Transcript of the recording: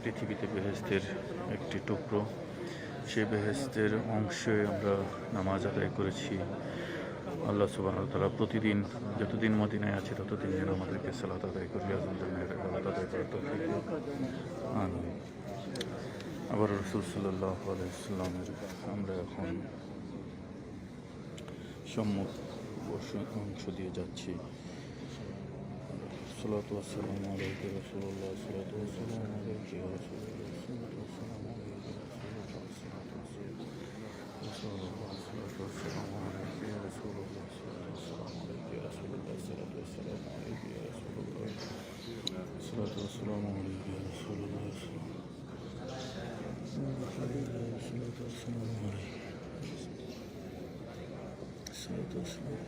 পৃথিবীতে বেহেশতের একটি টুকরো। সেই বেহেশতের অংশে আমরা নামাজ আদায় করেছি। আল্লাহ সুবহানাহু ওয়া তাআলা প্রতিদিন যতদিন মদিনায় আছি ততদিন যেন আমাদেরকে সালাত আদায় করি, আযান জানার সালাত আদায় করার তৌফিক দিন। আমিন। আবার রাসূল সাল্লাল্লাহু আলাইহি ওয়াসাল্লামের আমরা এখন সম্মুখ অংশ দিয়ে যাচ্ছি। সালাতু ওয়াসসালামু আলাইকা ইয়া রাসূলুল্লাহ, সালাতু ওয়াসসালামু আলাইকা ইয়া রাসূলুল্লাহ, সালাতু ওয়াসসালামু আলাইকা ইয়া রাসূলুল্লাহ, সালাতু ওয়াসসালামু আলাইকা ইয়া রাসূলুল্লাহ, সালাতু ওয়াসসালামু আলাইকা ইয়া রাসূলুল্লাহ, সালাতু ওয়াসসালামু আলাইকা ইয়া রাসূলুল্লাহ, সালাতু ওয়াসসালামু আলাইকা ইয়া রাসূলুল্লাহ, সালাতু ওয়াসসালামু আলাইকা ইয়া রাসূলুল্লাহ, সালাতু ওয়াসসালামু